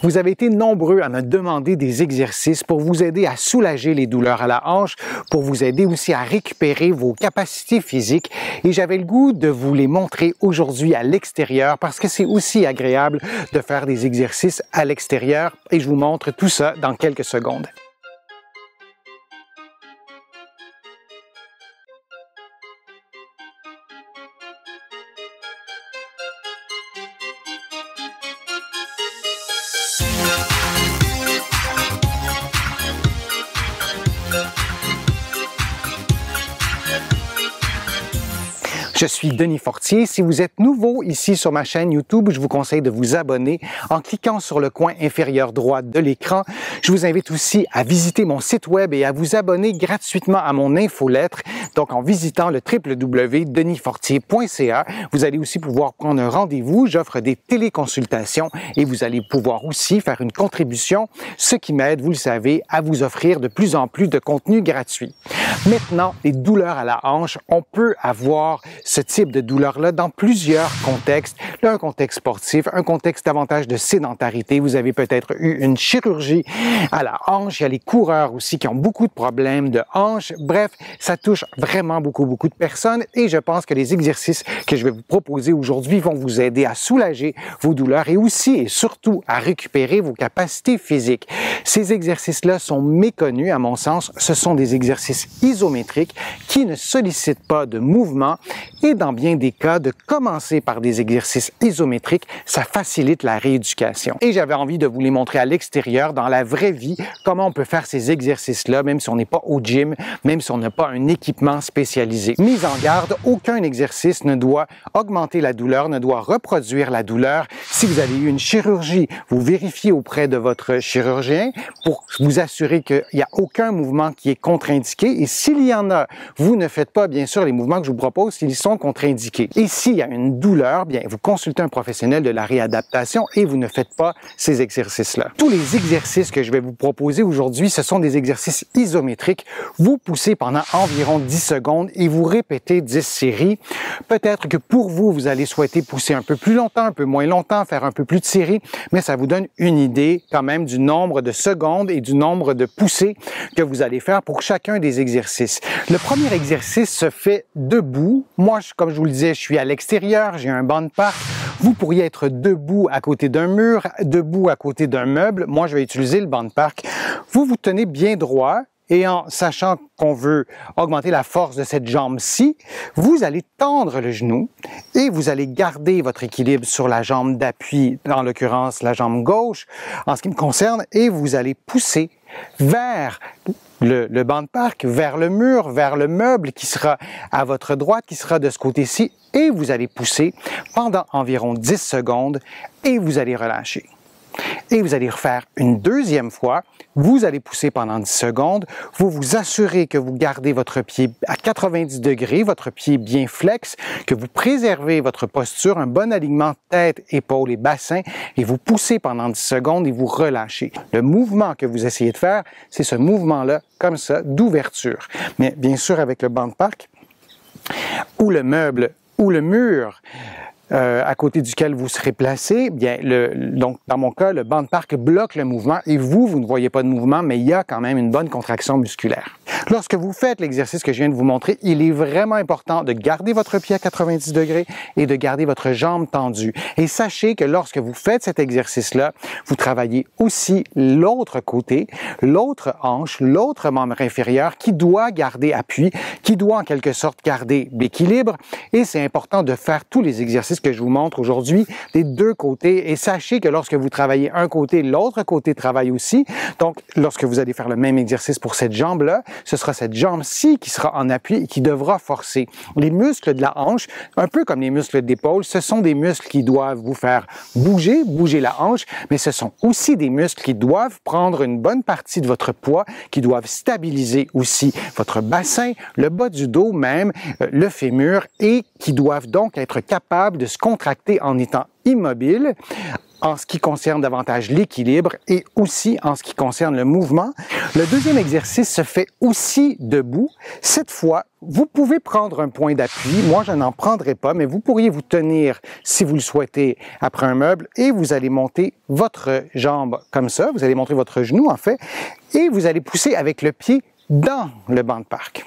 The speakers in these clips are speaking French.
Vous avez été nombreux à me demander des exercices pour vous aider à soulager les douleurs à la hanche, pour vous aider aussi à récupérer vos capacités physiques et j'avais le goût de vous les montrer aujourd'hui à l'extérieur parce que c'est aussi agréable de faire des exercices à l'extérieur et je vous montre tout ça dans quelques secondes. Je suis Denis Fortier. Si vous êtes nouveau ici sur ma chaîne YouTube, je vous conseille de vous abonner en cliquant sur le coin inférieur droit de l'écran. Je vous invite aussi à visiter mon site web et à vous abonner gratuitement à mon infolettre. Donc, en visitant le www.denisfortier.ca, vous allez aussi pouvoir prendre un rendez-vous. J'offre des téléconsultations et vous allez pouvoir aussi faire une contribution, ce qui m'aide, vous le savez, à vous offrir de plus en plus de contenu gratuit. Maintenant, les douleurs à la hanche, on peut avoir ce type de douleur-là dans plusieurs contextes. Là, un contexte sportif, un contexte davantage de sédentarité. Vous avez peut-être eu une chirurgie à la hanche. Il y a les coureurs aussi qui ont beaucoup de problèmes de hanche. Bref, ça touche vraiment beaucoup de personnes et je pense que les exercices que je vais vous proposer aujourd'hui vont vous aider à soulager vos douleurs et aussi et surtout à récupérer vos capacités physiques. Ces exercices-là sont méconnus à mon sens. Ce sont des exercices isométriques qui ne sollicitent pas de mouvement et dans bien des cas, de commencer par des exercices isométriques, ça facilite la rééducation. Et j'avais envie de vous les montrer à l'extérieur, dans la vraie vie, comment on peut faire ces exercices-là, même si on n'est pas au gym, même si on n'a pas un équipement spécialisé. Mise en garde, aucun exercice ne doit augmenter la douleur, ne doit reproduire la douleur. Si vous avez eu une chirurgie, vous vérifiez auprès de votre chirurgien pour vous assurer qu'il n'y a aucun mouvement qui est contre-indiqué. Et s'il y en a, vous ne faites pas, bien sûr, les mouvements que je vous propose s'ils sont contre-indiqués. Et s'il y a une douleur, bien, vous consultez un professionnel de la réadaptation et vous ne faites pas ces exercices-là. Tous les exercices que je vais vous proposer aujourd'hui, ce sont des exercices isométriques. Vous poussez pendant environ 10 secondes et vous répétez 10 séries. Peut-être que pour vous, vous allez souhaiter pousser un peu plus longtemps, un peu moins longtemps, faire un peu plus de séries, mais ça vous donne une idée quand même du nombre de secondes et du nombre de poussées que vous allez faire pour chacun des exercices. Le premier exercice se fait debout. Moi, comme je vous le disais, je suis à l'extérieur, j'ai un banc de parc. Vous pourriez être debout à côté d'un mur, debout à côté d'un meuble. Moi, je vais utiliser le banc de parc. Vous vous tenez bien droit et en sachant qu'on veut augmenter la force de cette jambe-ci, vous allez tendre le genou et vous allez garder votre équilibre sur la jambe d'appui, en l'occurrence la jambe gauche, en ce qui me concerne, et vous allez pousser vers le banc de parc, vers le mur, vers le meuble qui sera à votre droite, qui sera de ce côté-ci, et vous allez pousser pendant environ 10 secondes et vous allez relâcher. Et vous allez refaire une deuxième fois. Vous allez pousser pendant 10 secondes. Vous vous assurez que vous gardez votre pied à 90 degrés, votre pied bien flex, que vous préservez votre posture, un bon alignement tête, épaules et bassin, et vous poussez pendant 10 secondes et vous relâchez. Le mouvement que vous essayez de faire, c'est ce mouvement-là, comme ça, d'ouverture. Mais bien sûr, avec le banc de parc, ou le meuble, ou le mur, à côté duquel vous serez placé, bien, donc dans mon cas, le banc de parc bloque le mouvement et vous ne voyez pas de mouvement, mais il y a quand même une bonne contraction musculaire. Lorsque vous faites l'exercice que je viens de vous montrer, il est vraiment important de garder votre pied à 90 degrés et de garder votre jambe tendue. Et sachez que lorsque vous faites cet exercice-là, vous travaillez aussi l'autre côté, l'autre hanche, l'autre membre inférieur qui doit garder appui, qui doit en quelque sorte garder l'équilibre. Et c'est important de faire tous les exercices que je vous montre aujourd'hui des deux côtés. Et sachez que lorsque vous travaillez un côté, l'autre côté travaille aussi. Donc, lorsque vous allez faire le même exercice pour cette jambe-là, ce sera cette jambe-ci qui sera en appui et qui devra forcer. Les muscles de la hanche, un peu comme les muscles d'épaule, ce sont des muscles qui doivent vous faire bouger la hanche, mais ce sont aussi des muscles qui doivent prendre une bonne partie de votre poids, qui doivent stabiliser aussi votre bassin, le bas du dos même, le fémur, et qui doivent donc être capables de se contracter en étant immobile en ce qui concerne davantage l'équilibre et aussi en ce qui concerne le mouvement. Le deuxième exercice se fait aussi debout. Cette fois, Vous pouvez prendre un point d'appui. Moi, je n'en prendrai pas, mais vous pourriez vous tenir, si vous le souhaitez, après un meuble et vous allez monter votre jambe comme ça. Vous allez monter votre genou, en fait, et vous allez pousser avec le pied dans le banc de parc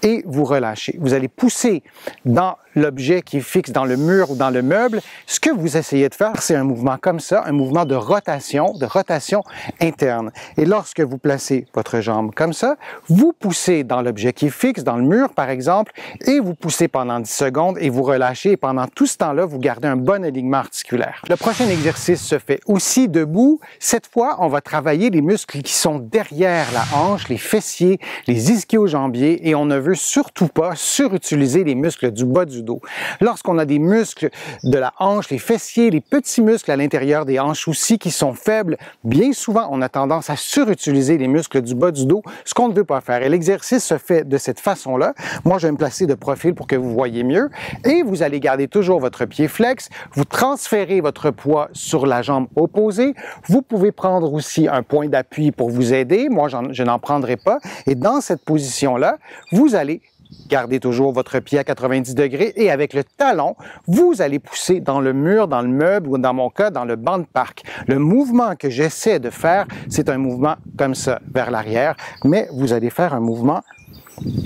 et vous relâchez. Vous allez pousser dans l'objet qui est fixe dans le mur ou dans le meuble. Ce que vous essayez de faire, c'est un mouvement comme ça, un mouvement de rotation interne. Et lorsque vous placez votre jambe comme ça, vous poussez dans l'objet qui est fixe, dans le mur par exemple, et vous poussez pendant 10 secondes et vous relâchez. Et pendant tout ce temps-là, vous gardez un bon alignement articulaire. Le prochain exercice se fait aussi debout. Cette fois, on va travailler les muscles qui sont derrière la hanche, les fessiers, les ischio-jambiers, et on ne veut surtout pas surutiliser les muscles du bas du dos. Lorsqu'on a des muscles de la hanche, les fessiers, les petits muscles à l'intérieur des hanches aussi qui sont faibles, bien souvent on a tendance à surutiliser les muscles du bas du dos, ce qu'on ne veut pas faire. Et l'exercice se fait de cette façon-là. Moi, je vais me placer de profil pour que vous voyez mieux. Et vous allez garder toujours votre pied flex. Vous transférez votre poids sur la jambe opposée. Vous pouvez prendre aussi un point d'appui pour vous aider. Moi, je n'en prendrai pas. Et dans cette position-là, vous allez garder toujours votre pied à 90 degrés et avec le talon, vous allez pousser dans le mur, dans le meuble ou dans mon cas, dans le banc de parc. Le mouvement que j'essaie de faire, c'est un mouvement comme ça, vers l'arrière, mais vous allez faire un mouvement.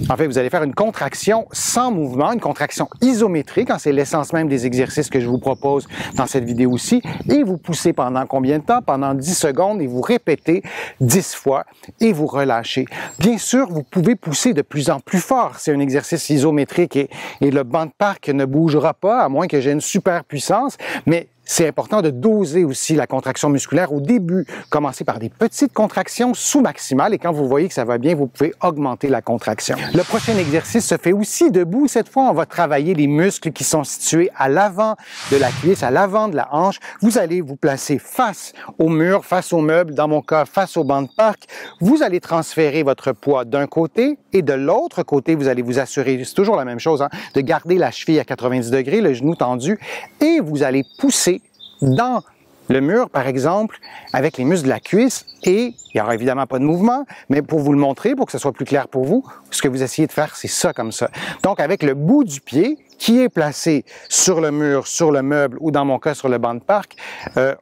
En fait, vous allez faire une contraction sans mouvement, une contraction isométrique, c'est l'essence même des exercices que je vous propose dans cette vidéo aussi, et vous poussez pendant combien de temps? Pendant 10 secondes et vous répétez 10 fois et vous relâchez. Bien sûr, vous pouvez pousser de plus en plus fort. C'est un exercice isométrique et le banc de parc ne bougera pas, à moins que j'ai une super puissance, mais c'est important de doser aussi la contraction musculaire au début. Commencez par des petites contractions sous-maximales et quand vous voyez que ça va bien, vous pouvez augmenter la contraction. Le prochain exercice se fait aussi debout. Cette fois, on va travailler les muscles qui sont situés à l'avant de la cuisse, à l'avant de la hanche. Vous allez vous placer face au mur, face au meuble, dans mon cas, face au banc de parc. Vous allez transférer votre poids d'un côté et de l'autre côté, vous allez vous assurer, c'est toujours la même chose, de garder la cheville à 90 degrés, le genou tendu et vous allez pousser dans le mur, par exemple, avec les muscles de la cuisse et il n'y aura évidemment pas de mouvement, mais pour vous le montrer, pour que ce soit plus clair pour vous, ce que vous essayez de faire, c'est ça comme ça. Donc, avec le bout du pied qui est placé sur le mur, sur le meuble ou dans mon cas sur le banc de parc,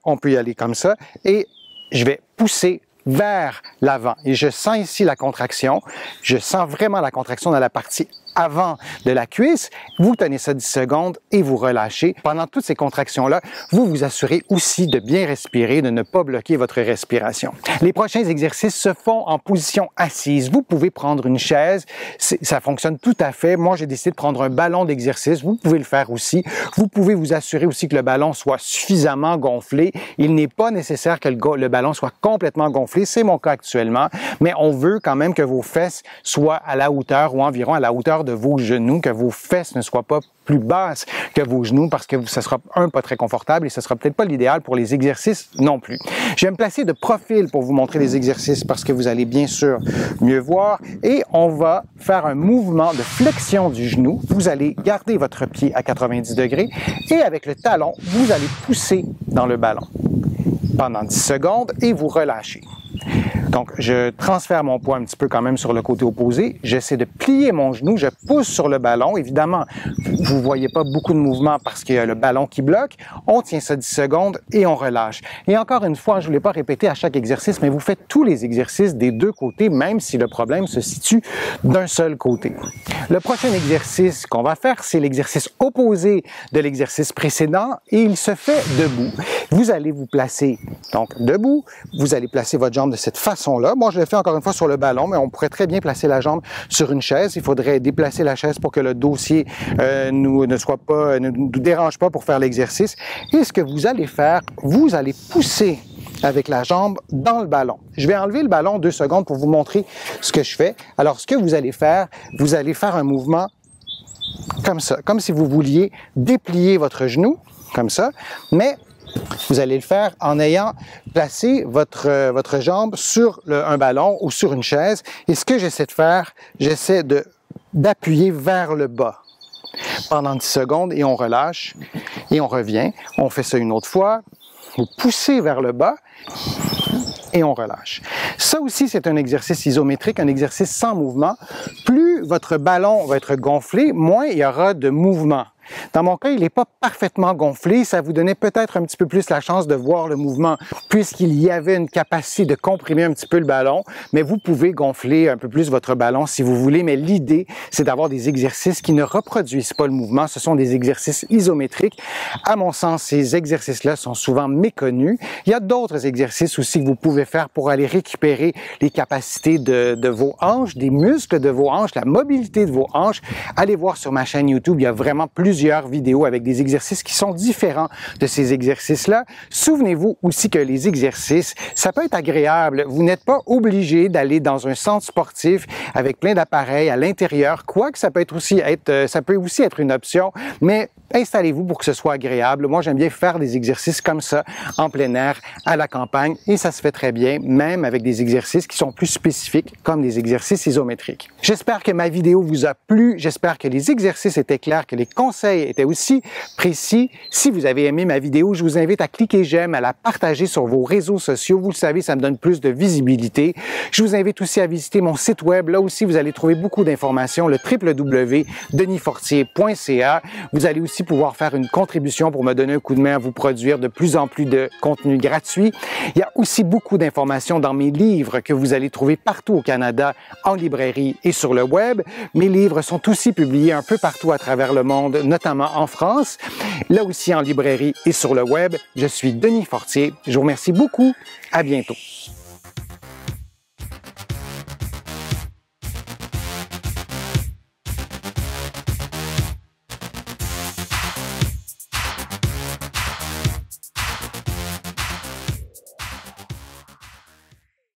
on peut y aller comme ça et je vais pousser vers l'avant. Et je sens ici la contraction. Je sens vraiment la contraction dans la partie avant de la cuisse. Vous tenez ça 10 secondes et vous relâchez. Pendant toutes ces contractions-là, vous vous assurez aussi de bien respirer, de ne pas bloquer votre respiration. Les prochains exercices se font en position assise. Vous pouvez prendre une chaise. Ça fonctionne tout à fait. Moi, j'ai décidé de prendre un ballon d'exercice. Vous pouvez le faire aussi. Vous pouvez vous assurer aussi que le ballon soit suffisamment gonflé. Il n'est pas nécessaire que le ballon soit complètement gonflé. C'est mon cas actuellement. Mais on veut quand même que vos fesses soient à la hauteur ou environ à la hauteur de vos genoux, que vos fesses ne soient pas plus basses que vos genoux parce que ça sera pas très confortable et ce sera peut-être pas l'idéal pour les exercices non plus. Je vais me placer de profil pour vous montrer les exercices parce que vous allez bien sûr mieux voir et on va faire un mouvement de flexion du genou. Vous allez garder votre pied à 90 degrés et avec le talon, vous allez pousser dans le ballon pendant 10 secondes et vous relâchez. Donc, je transfère mon poids un petit peu quand même sur le côté opposé. J'essaie de plier mon genou, je pousse sur le ballon. Évidemment, vous ne voyez pas beaucoup de mouvement parce qu'il y a le ballon qui bloque. On tient ça 10 secondes et on relâche. Et encore une fois, je ne voulais pas répéter à chaque exercice, mais vous faites tous les exercices des deux côtés, même si le problème se situe d'un seul côté. Le prochain exercice qu'on va faire, c'est l'exercice opposé de l'exercice précédent et il se fait debout. Vous allez vous placer donc debout, vous allez placer votre jambe de cette façon-là. Moi, je le fais encore une fois sur le ballon, mais on pourrait très bien placer la jambe sur une chaise. Il faudrait déplacer la chaise pour que le dossier ne nous dérange pas pour faire l'exercice. Et ce que vous allez faire, vous allez pousser avec la jambe dans le ballon. Je vais enlever le ballon 2 secondes pour vous montrer ce que je fais. Alors, ce que vous allez faire un mouvement comme ça, comme si vous vouliez déplier votre genou, comme ça, mais vous allez le faire en ayant placé votre jambe sur un ballon ou sur une chaise. Et ce que j'essaie de faire, j'essaie d'appuyer vers le bas pendant 10 secondes et on relâche et on revient. On fait ça une autre fois. Vous poussez vers le bas et on relâche. Ça aussi, c'est un exercice isométrique, un exercice sans mouvement. Plus votre ballon va être gonflé, moins il y aura de mouvement. Dans mon cas, il n'est pas parfaitement gonflé. Ça vous donnait peut-être un petit peu plus la chance de voir le mouvement puisqu'il y avait une capacité de comprimer un petit peu le ballon. Mais vous pouvez gonfler un peu plus votre ballon si vous voulez. Mais l'idée, c'est d'avoir des exercices qui ne reproduisent pas le mouvement. Ce sont des exercices isométriques. À mon sens, ces exercices-là sont souvent méconnus. Il y a d'autres exercices aussi que vous pouvez faire pour aller récupérer les capacités de vos hanches, des muscles de vos hanches, la mobilité de vos hanches. Allez voir sur ma chaîne YouTube, il y a vraiment plusieurs vidéos avec des exercices qui sont différents de ces exercices-là. Souvenez-vous aussi que les exercices, ça peut être agréable. Vous n'êtes pas obligé d'aller dans un centre sportif avec plein d'appareils à l'intérieur, quoique ça peut aussi être une option, mais installez-vous pour que ce soit agréable. Moi, j'aime bien faire des exercices comme ça, en plein air, à la campagne, et ça se fait très bien, même avec des exercices qui sont plus spécifiques, comme des exercices isométriques. J'espère que ma vidéo vous a plu, j'espère que les exercices étaient clairs, que les conseils étaient aussi précis. Si vous avez aimé ma vidéo, je vous invite à cliquer j'aime, à la partager sur vos réseaux sociaux. Vous le savez, ça me donne plus de visibilité. Je vous invite aussi à visiter mon site web. Là aussi, vous allez trouver beaucoup d'informations, le www.denisfortier.ca. Vous allez aussi pouvoir faire une contribution pour me donner un coup de main à vous produire de plus en plus de contenu gratuit. Il y a aussi beaucoup d'informations dans mes livres que vous allez trouver partout au Canada, en librairie et sur le web. Mes livres sont aussi publiés un peu partout à travers le monde, notamment en France, là aussi en librairie et sur le web. Je suis Denis Fortier. Je vous remercie beaucoup. À bientôt.